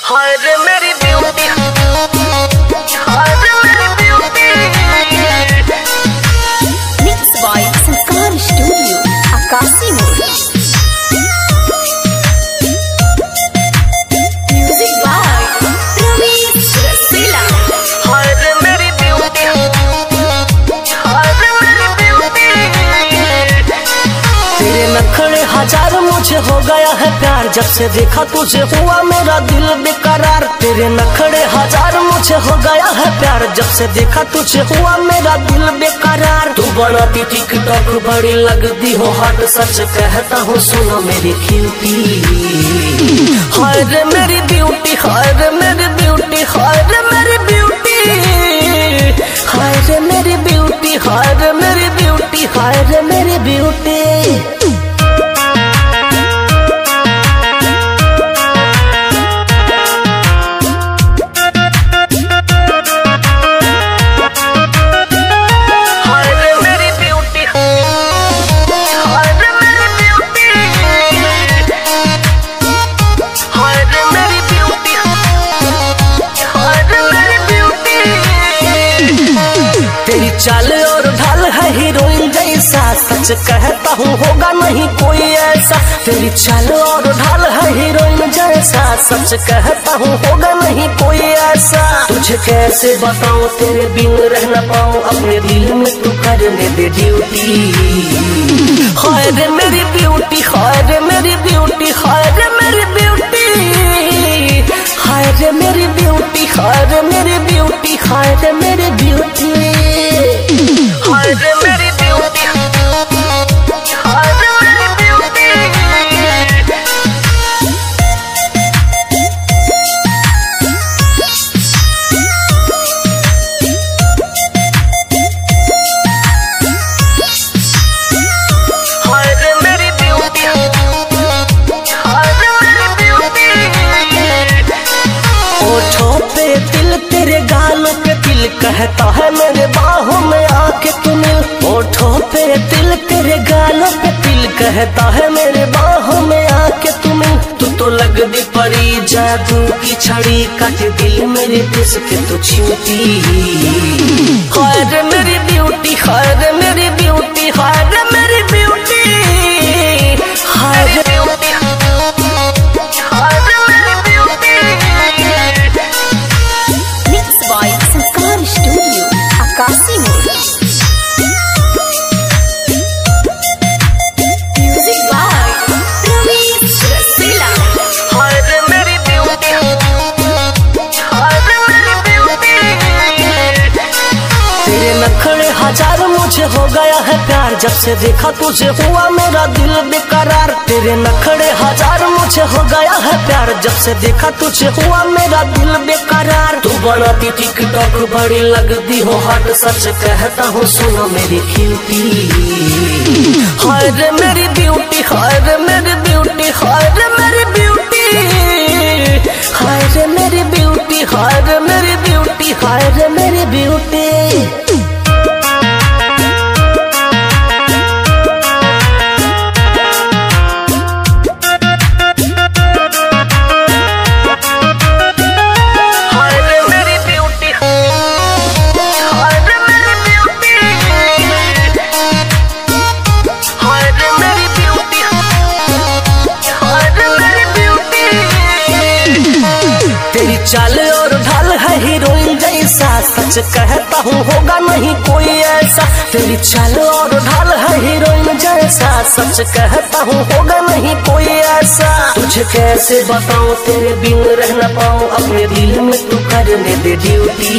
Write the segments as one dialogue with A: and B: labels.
A: हाय रे मेरी ब्यूटी, हाय रे मेरी ब्यूटी।
B: मिक्स बाय संस्कार स्टूडियो आकाशी मोड़। म्यूजिक बाय रवीश रसीला।
A: हाय रे मेरी ब्यूटी, हाय रे मेरी ब्यूटी। तेरे नखरे हजार मुझे हो गया है प्यार, जब से देखा तुझे हुआ मेरा दिल बेकरार। तेरे नखरे हजार मुझे हो गया है प्यार, जब से देखा तुझे हुआ मेरा दिल बेकरार। तू बनाती टिकटॉक बड़ी लगती हो हॉट, सच कहता हूँ सुनो मेरी क्यूटी। हाय रे मेरी ब्यूटी, हाय रे मेरी ब्यूटी, हाय रे मेरी ब्यूटी। हाय रे मेरी ब्यूटी, हाय रे मेरी ब्यूटी, हाय रे मेरी ब्यूटी। तेरी चाल और ढाल है हीरोइन जैसा, सच कहता हूँ होगा नहीं कोई ऐसा। तेरी चाल और ढाल है हीरोइन जैसा, सच कहता हूँ होगा नहीं कोई ऐसा। तुझे कैसे बताऊँ तेरे बिन रह न पाऊँ, अपने दिल में तू करने दे ड्यूटी। हाय रे मेरी ब्यूटी, हाय रे मेरी ब्यूटी, हाय रे मेरी ब्यूटी। हाय रे मेरी ब्यूटी, हाय रे मेरी ब्यूटी, हाय रे मेरी ब्यूटी। हाय रे मेरी ब्यूटी, हाय रे मेरी ब्यूटी। हाय रे मेरी ब्यूटी, हाय रे मेरी ब्यूटी। ओठों पे तिल तेरे गालों पे तिल कहता है मेरे बाहों में आके तू मिल। ओठों पे तिल तेरे गालों पे तिल कहता है मेरे बाहों में आके तू मिल। तू तो लगती परी जादू की छड़ी, काट दिल मेरे दिस के तू छूटी। हाय रे मेरी ब्यूटी, हाय रे मेरी ब्यूटी, हाय रे मेरी ब्यूटी। हाय रे ब्यूटी, हाय रे मेरी ब्यूटी।
B: मिक्स बाय संस्कार स्टूडियो आकाशी मोड़। म्यूजिक बाय रवीश रसीला।
A: हाय रे मेरी ब्यूटी, हाय रे मेरी ब्यूटी। तेरे नखरे हजार मुझे हो गया है प्यार, जब से देखा तुझे हुआ मेरा दिल बेकरार। तेरे नखरे हजार मुझे हो गया है प्यार, जब से देखा तुझे हुआ मेरा दिल बेकरार। तू बनाती टिकटॉक बड़ी लगती हो हॉट, सच कहता हूँ सुनो मेरी क्यूटी। हाय रे मेरी ब्यूटी, हाय रे मेरी ब्यूटी, हाय रे मेरी ब्यूटी। हाय रे मेरी ब्यूटी, हाय रे मेरी ब्यूटी, हाय रे मेरी ब्यूटी। तेरी चाल और ढाल है हीरोइन जैसा, सच कहता हूँ होगा नहीं कोई ऐसा। तेरी चाल और ढाल है हीरोइन जैसा, सच कहता हूँ होगा नहीं कोई ऐसा। तुझे कैसे बताऊँ तेरे बिन रह न पाऊँ, अपने दिल में तू करने दे ड्यूटी।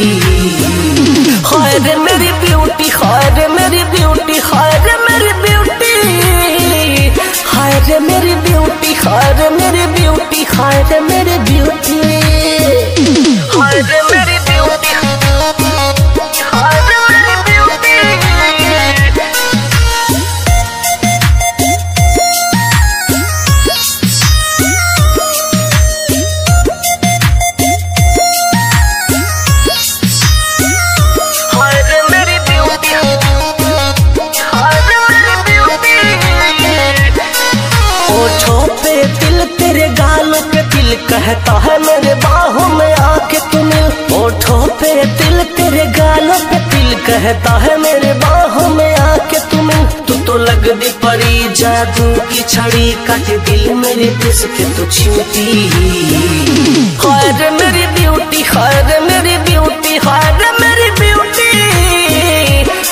A: हाय रे मेरी ब्यूटी, हाय रे मेरी ब्यूटी, हाय रे मेरी ब्यूटी। हाय रे मेरी ब्यूटी, हाय रे मेरी ब्यूटी, हाय रे मेरी ब्यूटी। हाय रे मेरी ब्यूटी, हाय रे मेरी ब्यूटी। हाय रे मेरी ब्यूटी, हाय रे मेरी ब्यूटी। ओठों पे तिल तेरे गालों पे तिल कहता है मेरे बाहों मेरे दिल तेरे गालों पे तिल कहता है मेरे बाहों में आके तुम्हें। तू तो लग दी परी जादू की छड़ी काटे दिल मेरे दिस के तो छूटी। हाय रे मेरी ब्यूटी, हाय रे मेरी ब्यूटी, हाय रे मेरी ब्यूटी,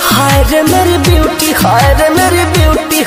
A: हाय रे मेरी ब्यूटी, हाय रे मेरी ब्यूटी।